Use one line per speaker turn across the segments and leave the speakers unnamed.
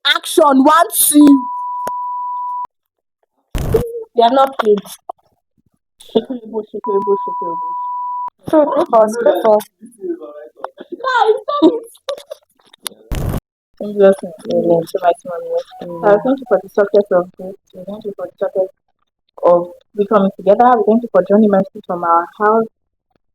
Action one, two. We are not paid. Shekeribo, shekeribo, shekeribo.
So pray for
Thank you, Lord, so much, Mommy. Thank you for the success of this. We thank you for the success of we coming together. We thank you for journey mercy from our house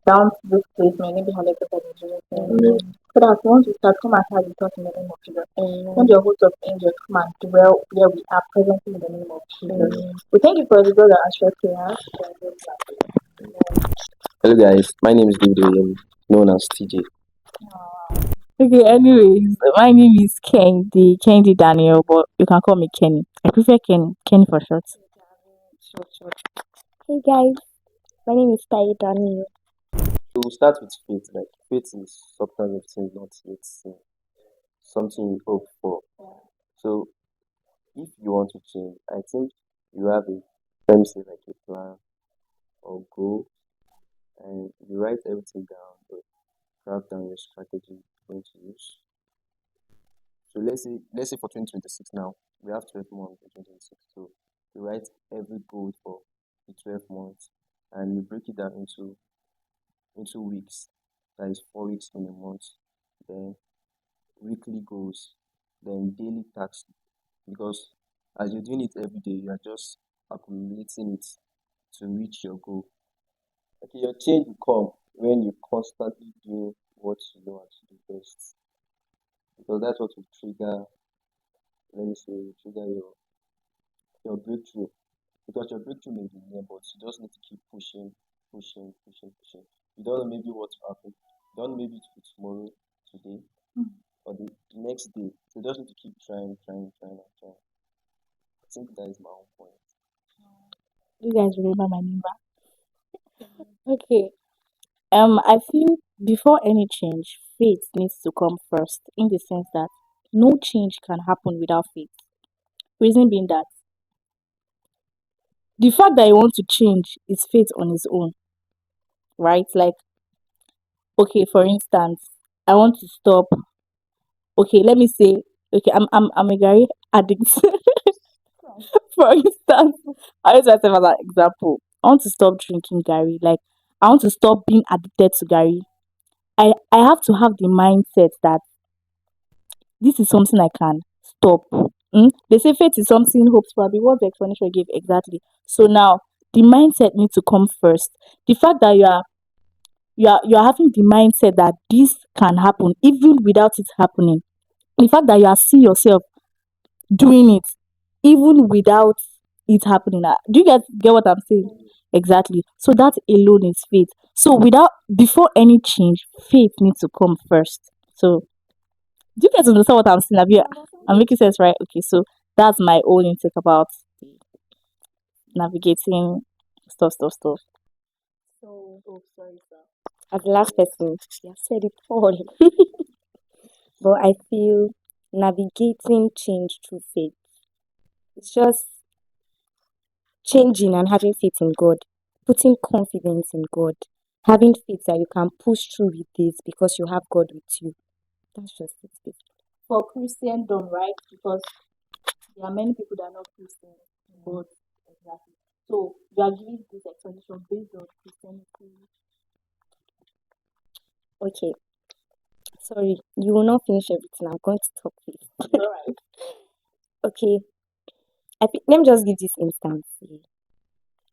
down to this place. May name be hallowed in Jesus' name. So that once we start, come and have with us in the name of Jesus. Send your host of angels come and dwell where we are presently in the name of Jesus. We thank you for the God that answers prayers.
Hello guys, my name is David Oyeyemi, known as TJ.
Okay, anyways, my name is Kendi Daniel, but you can call me Kenny. I prefer Kenny for short.
Hey guys, my name is Taiye.
So we'll start with faith. Like faith is substance of things not yet seen, something you hope for. So if you want to change, I think you have a let me say like a plan or goal, and you write everything down or craft down your strategy you're going to use. So let's say for 2026 now, we have 12 months in 2026. So you write every goal for the 12 months and you break it down into weeks. That is 4 weeks in a month. Then weekly goals, then daily tasks. Because as you're doing it every day, you are just accumulating it to reach your goal. Okay, your change will come when you constantly do what you know how to do best. Because that's what will trigger, let me say, will trigger your breakthrough. Because your breakthrough may be near, but you just need to keep pushing, pushing, pushing, pushing. You don't know maybe what will happen. You don't know maybe it will be tomorrow, today, or the next day. So you just need to keep trying, trying, trying, and trying. I think that is my own point.
You guys remember my number? Okay. I feel before any change, faith needs to come first, in the sense that no change can happen without faith. Reason being that the fact that you want to change is faith on its own, right? Like, okay, for instance, I want to stop. Okay, let me say, okay, I'm a Gary addict. For instance, I use myself as an example. I want to stop drinking Gary. Like, I want to stop being addicted to Gary. I have to have the mindset that this is something I can stop. They say faith is something hopes for. What's the explanation you give exactly? So now the mindset needs to come first. The fact that you are having the mindset that this can happen even without it happening. The fact that you are seeing yourself doing it even without it happening. Do you guys get what I'm saying? Exactly. So that alone is faith. So without before any change, faith needs to come first. So do you guys understand what I'm saying? I'm making sense, right? Okay, so that's my own intake about navigating stuff.
So, as the last person, you have said it all. But I feel navigating change through faith. It's just changing and having faith in God, putting confidence in God, having faith that you can push through with this because you have God with you. That's just it. Basically.
For Christendom, right? Because there are many people that are not Christian, but exactly. So you are giving this explanation based on Christianity.
Okay, sorry, you will not finish everything. I'm going to talk this.
Alright.
Okay, let me just give this instance.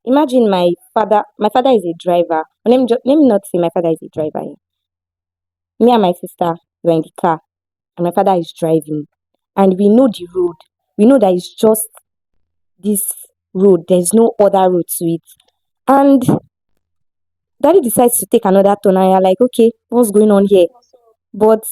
Imagine my father. My father is a driver. Let me not say my father is a driver. Me and my sister were in the car, and my father is driving, and we know the road. We know that it's just this road. There's no other road to it, and daddy decides to take another turn, and you're like, okay, what's going on here? But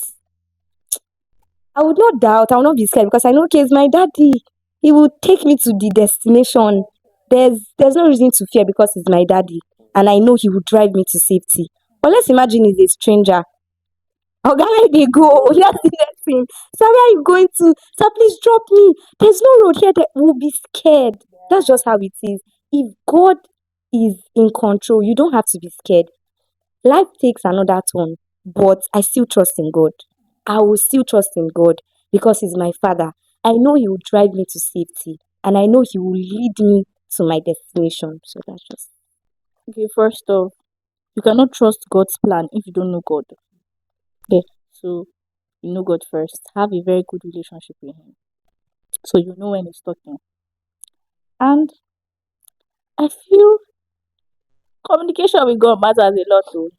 I would not doubt. I will not be scared because I know, okay, it's my daddy. He will take me to the destination. There's no reason to fear because he's my daddy, and I know he will drive me to safety. But let's imagine he's a stranger. Oh, where they go? That's the next thing. Sir, where are you going to? Sir, please drop me. There's no road here. That will be scared. That's just how it is. If God is in control, you don't have to be scared. Life takes another turn, but I still trust in God. I will still trust in God because He's my Father. I know He will drive me to safety and I know He will lead me to my destination. So that's just
Okay, first off, you cannot trust God's plan if you don't know God. Okay, so you know God first. Have a very good relationship with Him, so you know when He's talking. And I feel communication with God matters a lot. Too.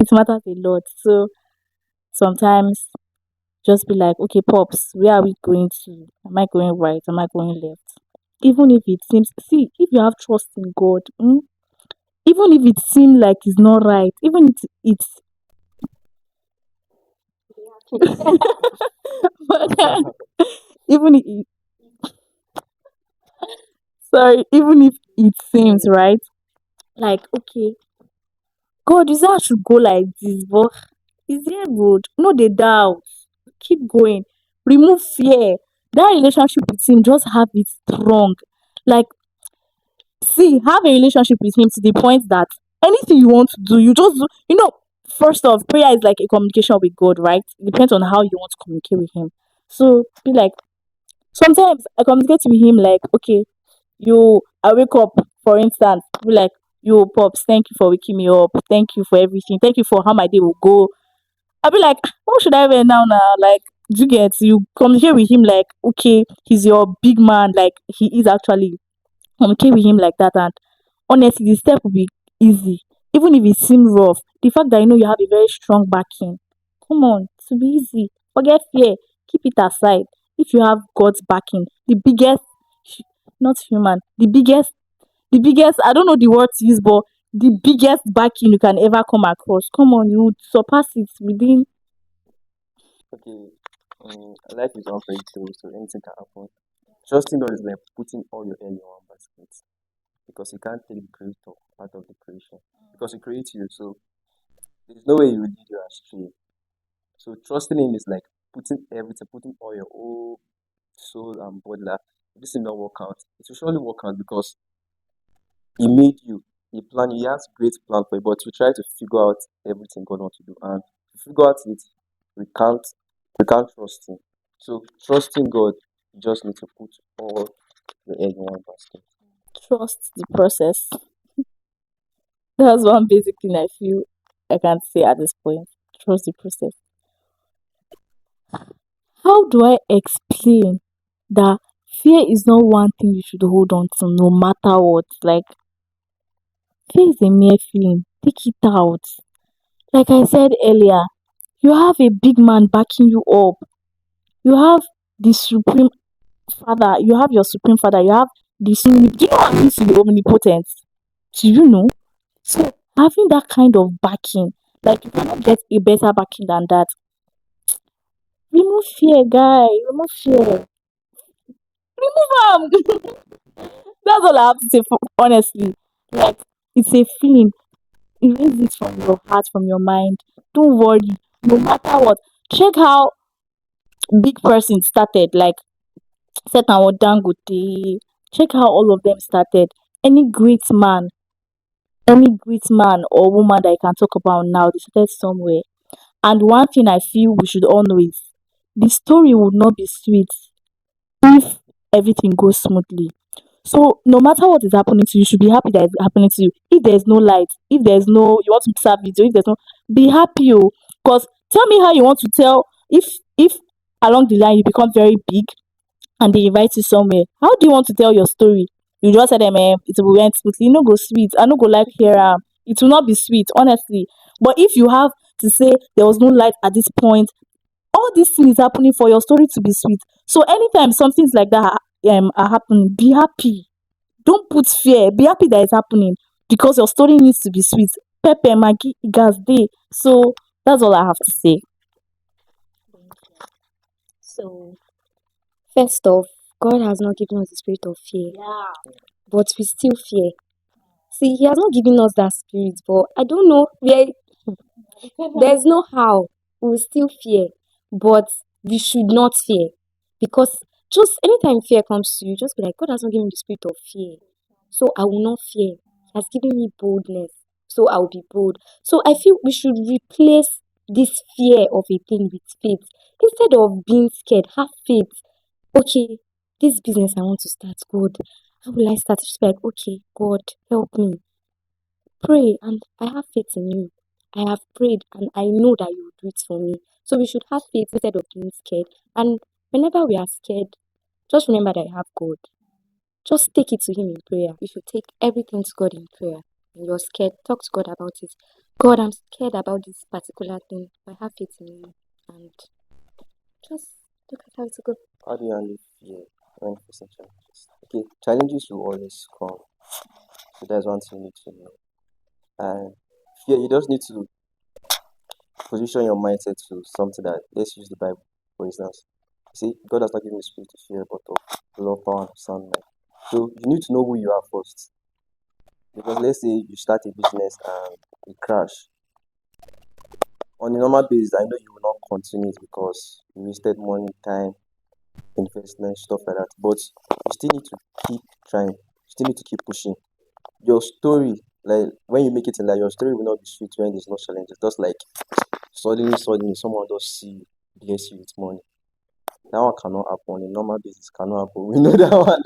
It matters a lot. So sometimes just be like, okay, pops, where are we going to? Am I going right? Am I going left? Even if it seems, see, if you have trust in God, even if it seems like it's not right, even if it's, but, even if it, sorry, even if it seems right, like, okay, God, you say I should go like this, but is there good? No, they doubt. Keep going. Remove fear. That relationship with Him, just have it strong. Like, see, have a relationship with Him to the point that anything you want to do, you just do. First off, prayer is like a communication with God, right? It depends on how you want to communicate with Him. So, be like, sometimes I communicate with Him like, okay, I wake up, for instance, be like, yo, Pops, thank you for waking me up. Thank you for everything. Thank you for how my day will go. I'll be like, what should I wear now? Like, do you get, you communicate with Him like, okay, he's your big man, like, he is actually. Communicate with Him like that, and honestly, the step will be easy. Even if it seems rough, the fact that you know you have a very strong backing, come on, to be easy. Forget fear, keep it aside. If you have God's backing, the biggest, not human, the biggest, I don't know the word to use, but the biggest backing you can ever come across. Come on, you would surpass it within.
Okay, life is unpredictable, so anything can happen. Trusting God is like putting all your egg in one basket because you can't take the creator out of the creation because He creates you, so there's no way He will lead you astray. So trusting Him is like putting everything, putting all your whole soul and body. Like, if this will not work out, it will surely work out because He made you. He has great plan for you, but we try to figure out everything God wants to do, and to figure out it, we can't, we can't trust Him. So trusting God, you just need to put all your egg in one basket.
Trust the process. That's one basic thing I feel I can say at this point. Trust the process. How do I explain that fear is not one thing you should hold on to no matter what? Like, fear is a mere feeling. Take it out. Like I said earlier, you have a big man backing you up. You have the supreme father. You have your supreme father. You have the supreme. Do you know what it means to be omnipotent? Do you know? So having that kind of backing, like you cannot get a better backing than that. Remove fear, guy. Remove fear. Remove them. That's all I have to say. Honestly, like it's a feeling. Erase it from your heart, from your mind. Don't worry. No matter what. Check how big person started. Like Set and Dangote. Check how all of them started. Any great man, any great man or woman that you can talk about now, they started somewhere. And one thing I feel we should all know is the story would not be sweet if everything goes smoothly. So no matter what is happening to you, you should be happy that it's happening to you. If there's no light, if there's no you want to start video, if there's no be happy, oh. Because tell me how you want to tell if along the line you become very big and they invite you somewhere. How do you want to tell your story? You just tell them it will went smoothly. You no go sweet. I no go like hear it will not be sweet, honestly. But if you have to say there was no light at this point, all these things is happening for your story to be sweet. So anytime something's like that are happening, be happy. Don't put fear. Be happy that it's happening because your story needs to be sweet. Pepe, Maggie, gas day. So that's all I have to say.
so. First off, God has not given us the spirit of fear, but we still fear. See, He has not given us that spirit, but I don't know where. There's no how we will still fear, but we should not fear because just anytime fear comes to you, just be like, God has not given me the spirit of fear, so I will not fear. He has given me boldness, so I will be bold. So I feel we should replace this fear of a thing with faith. Instead of being scared, have faith. Okay, this business I want to start, God, how will I start? Just be like, okay, God, help me. Pray, and I have faith in you. I have prayed, and I know that you will do it for me. So we should have faith instead of being scared. And whenever we are scared, just remember that you have God. Just take it to Him in prayer. You should take everything to God in prayer. When you're scared, talk to God about it. God, I'm scared about this particular thing. I have faith in you. And just look at how it will go.
How do you handle fear when facing challenges? Okay, challenges will always come. So that's one thing you need to know. And fear, you just need to position your mindset to something that, let's use the Bible, for instance. See, God has not given you spirit to fear, but of love, power, and sound mind. So you need to know who you are first. Because let's say you start a business and it crash. On a normal basis, I know you will not continue it because you wasted money, time, investment, stuff like that. But you still need to keep trying. You still need to keep pushing. Your story, like when you make it in life, your story will not be sweet when there's no challenges. Just like suddenly someone just see you, bless you with money. That one cannot happen on a normal basis. Cannot happen. We know that one.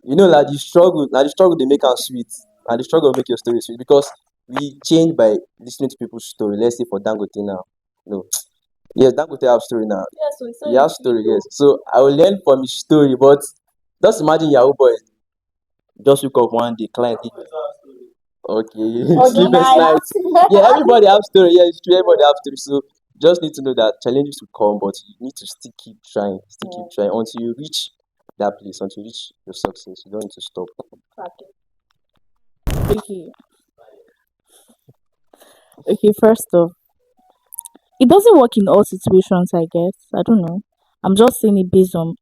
You know, like the struggle they make us sweet, and the struggle make your story sweet because we change by listening to people's story. Let's say for Dangote now, no, yes, Dangote have story now.
Yes, so
He has story, yes. So I will learn from his story, but just imagine Yahoo boy just wake up one day, client hit me. Okay,
or the
sleepless
night.
night. Yeah, everybody have story. Yeah, it's true. Everybody have story. So just need to know that challenges will come, but you need to still keep trying, still keep trying until you reach that place, until you reach your success. You don't need to stop.
Okay. Okay, first off, it doesn't work in all situations, I guess. I don't know. I'm just saying it based on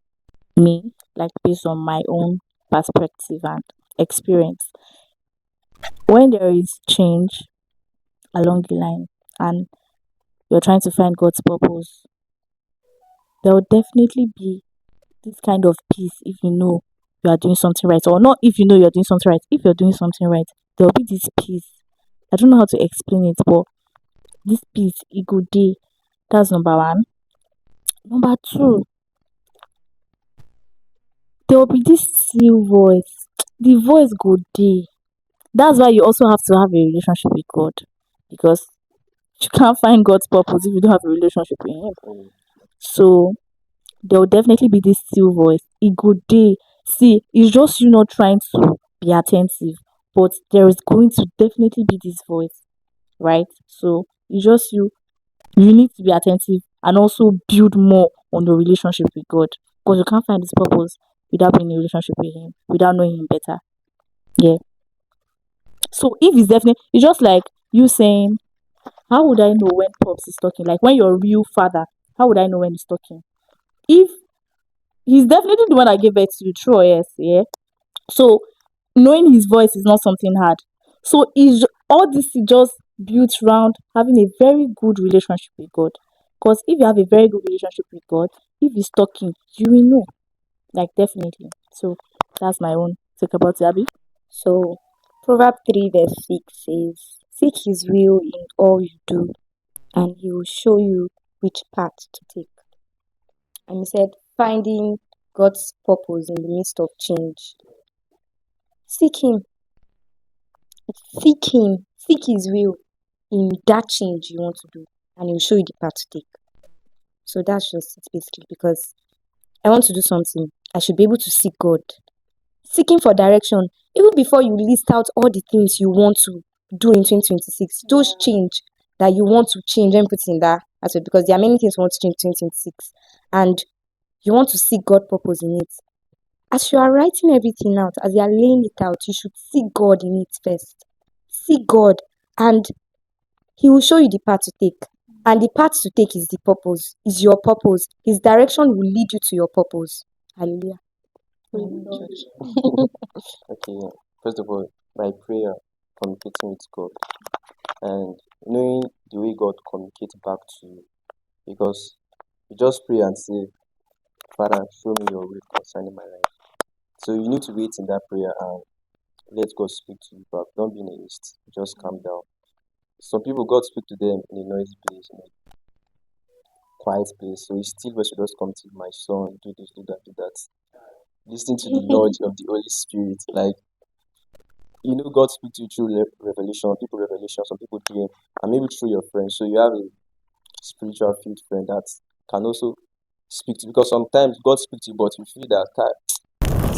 me, like based on my own perspective and experience. When there is change along the line and you're trying to find God's purpose, there will definitely be this kind of peace if you know you are doing something right, or not if you know you're doing something right. If you're doing something right, there will be this peace. I don't know how to explain it, but this peace, it go day. That's number one. Number two, there will be this still voice. The voice go day. That's why you also have to have a relationship with God, because you can't find God's purpose if you don't have a relationship with Him.
Mm.
So there will definitely be this still voice. It go day. See, it's just you not trying to be attentive, but there is going to definitely be this voice, right? So it's just you need to be attentive and also build more on your relationship with God, because you can't find this purpose without being in a relationship with Him, without knowing Him better. Yeah. So if it's definitely, it's just like you saying, how would I know when Pops is talking? Like when your real father, how would I know when he's talking? If he's definitely the one that gave birth to you, true or yes, yeah. So knowing his voice is not something hard. So all this is just built around having a very good relationship with God. Because if you have a very good relationship with God, if he's talking, you will know. Like definitely. So that's my own take about it, Abby.
So, Proverbs 3 verse 6 says, seek His will in all you do, and He will show you which path to take. And He said, finding God's purpose in the midst of change. Seek Him, seek His will in that change you want to do, and He will show you the path to take. So that's just it basically, because I want to do something, I should be able to seek God. Seeking for direction, even before you list out all the things you want to do in 2026, those change that you want to change and put in that aspect, because there are many things you want to change in 2026, and you want to seek God purpose in it. As you are writing everything out, as you are laying it out, you should seek God in it first. Seek God, and He will show you the path to take. And the path to take is the purpose, is your purpose. His direction will lead you to your purpose. Hallelujah.
Okay, yeah. First of all, by prayer, communicating with God, and knowing the way God communicates back to you, because you just pray and say, Father, show me your will concerning my life. So you need to wait in that prayer and let God speak to you back. Don't be in a haste. Just calm down. some people God speak to them in a noisy place, in a quiet place. So he still was to just come to my son, do this, do that, do that. Listening to the nudge of the Holy Spirit. Like, God speaks to you through revelation, some people dream, and maybe through your friends. So you have a spiritual field friend that can also speak to you, because sometimes God speaks to you, but you feel that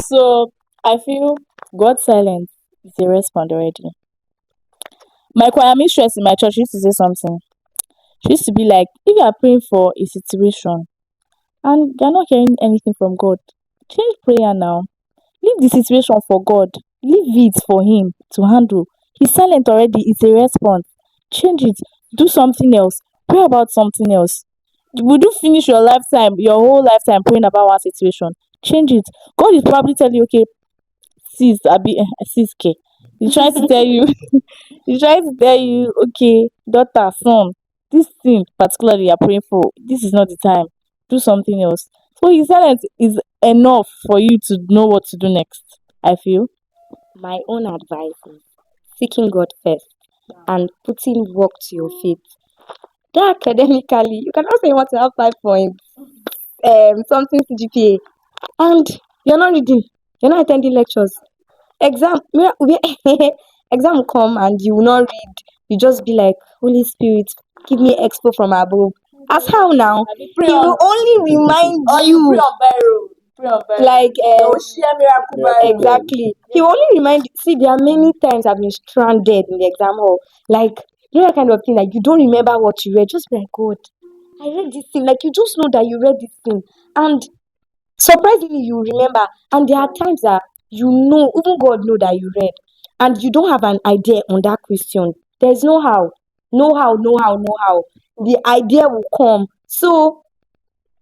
So I feel God's silence is a response already. My choir mistress in my church used to say something. She used to be like, if you are praying for a situation and you're not hearing anything from God, change prayer now. Leave the situation for God. Leave it for Him to handle. He's silent already. It's a response. Change it. Do something else. Pray about something else. Would you finish your whole lifetime praying about one situation? Change it. God is probably telling you, okay, sis, sis, K. He's trying to tell you, he's trying to tell you, okay, daughter, son, this thing particularly you're praying for, this is not the time. Do something else. So his silence is enough for you to know what to do next, I feel.
My own advice is seeking God first and putting work to your faith. That academically, you cannot say you want to have 5 points, something CGPA, and you're not reading, you're not attending lectures. Exam, exam will come and you will not read. You just be like, Holy Spirit, give me expo from above. As how now? He will only remind you. Like exactly. He will only remind you. See, there are many times I've been stranded in the exam hall. Like, that kind of thing, like you don't remember what you read. Just be like, God, I read this thing. Like you just know that you read this thing. And surprisingly you remember. And there are times that even God know that you read, and you don't have an idea on that question. There's no how. No how. The idea will come. So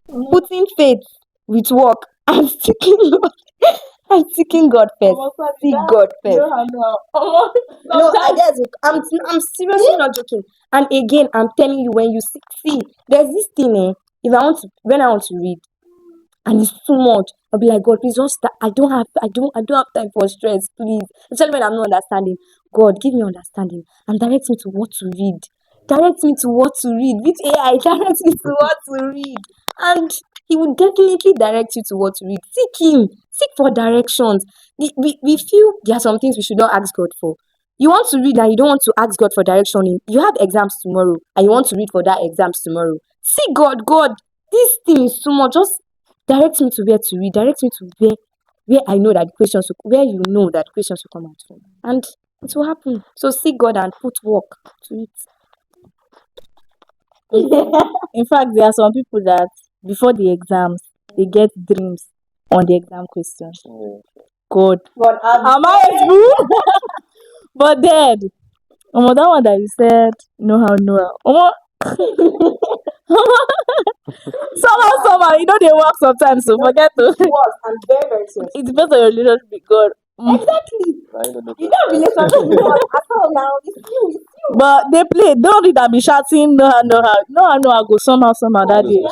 putting faith with work and seeking God first. Seek God first. No, I'm seriously not joking. And again, I'm telling you, when you see, there's this thing, when I want to read, and it's too much, I'll be like, God, please just start. I don't have time for stress, please. Especially when I'm not understanding. God, give me understanding and direct me to what to read. Direct me to what to read. With AI, direct me to what to read. And he will definitely direct you to what to read. Seek him. Seek for directions. We feel there are some things we should not ask God for. You want to read and you don't want to ask God for direction. You have exams tomorrow and you want to read for that exams tomorrow. Seek God, this thing is too much. Just direct me to where to read. Direct me to where I know that the questions where you know that questions will come out from, and it will happen. So seek God and put work to it.
In fact, there are some people that before the exams, they get dreams on the exam questions. God, am I a fool? But then, that one that you said, know how. Somehow, they work sometimes, so forget to.
I'm very, very serious.
It depends on your relationship with God.
Exactly.
I don't know.
You don't relationship with God at all now. It's you.
But they play. Don't read and be shouting, no, I go somehow that day.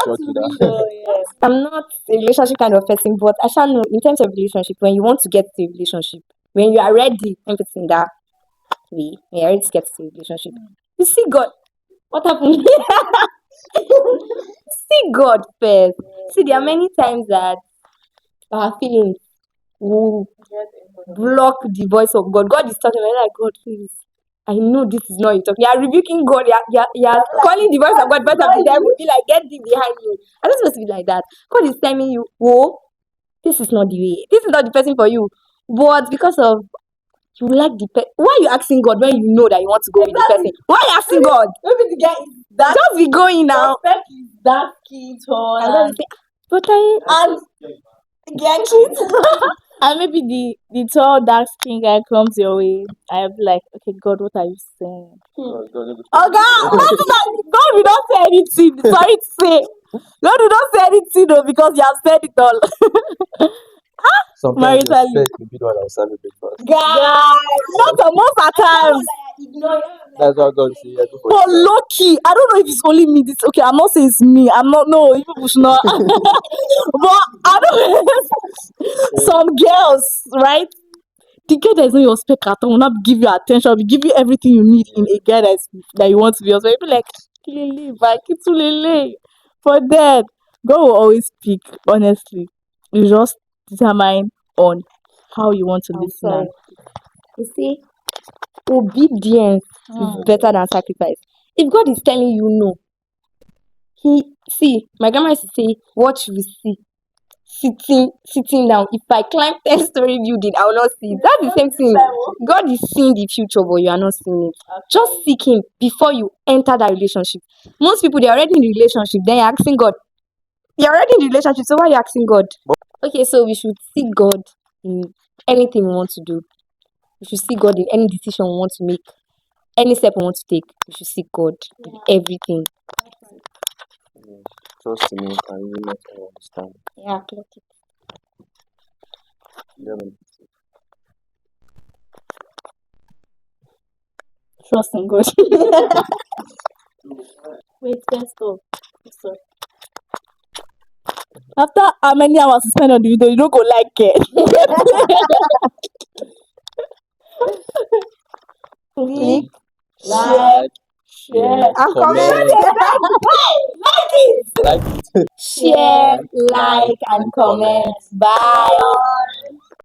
I'm not a relationship kind of person, but I shall know in terms of relationship, when you want to get to a relationship, when you are ready, everything that way, when you're ready to get to a relationship, you see God. What happened? See God first. See, there are many times that our feelings will block the voice of God. God is talking, and you're like, God, please. I know this is not you talking. You are rebuking God. You are calling the voice of God, voice of the devil. Be like, get thee behind you. I'm not supposed to be like that. God is telling you, whoa, this is not the way. This is not the person for you. But because of you like the person, why are you asking God when you know that you want to go with the person? Why are you asking God?
Maybe the guy is that.
Just be going now.
Is that key tall
And then you say, but I
get it. And maybe the tall dark skin guy comes your way. I'll be like, okay, God, what are you saying?
God,
Oh God will not say anything. Sorry to say. God will not say anything though, because you have said it all.
sometimes your
Maritally.
spec will be the one that will serve you breakfast.
Not most of the times.
That's how God say, yeah, do for
But
yourself.
lucky, I don't know if it's only me. Okay, I'm not saying it's me. I'm not. No, you people should not. But I don't. Some girls, right? the guy that is not your spec at all will not give you attention, will give you everything you need in a guy that you want to be your spec. You'll be like, Kilele, Bakitulele. For that, God will always speak, honestly. You just determine on how you want to
I'm
listen
sorry.
and
You see, obedience is better than sacrifice. If God is telling you no, my grandma used to say, "What you see, sitting down. If I climb 10-story building, I will not see it." That's the same thing. God is seeing the future, but you are not seeing it. Just seek Him before you enter that relationship. Most people, they're already in the relationship, then you're asking God. You're already in the relationship, so why are you asking God? Okay, so we should seek God in anything we want to do. We should seek God in any decision we want to make. Any step we want to take, we should seek God in everything.
Yeah. Trust in me and you will not understand.
Yeah, clock it.
You know,
trust in God. Wait, first off, sorry. After how many hours you spend on the video, you don't go like it.
Click,
Click,
like,
yeah,
and
comment,
comment.
like it.
Share, like, and comment. Bye.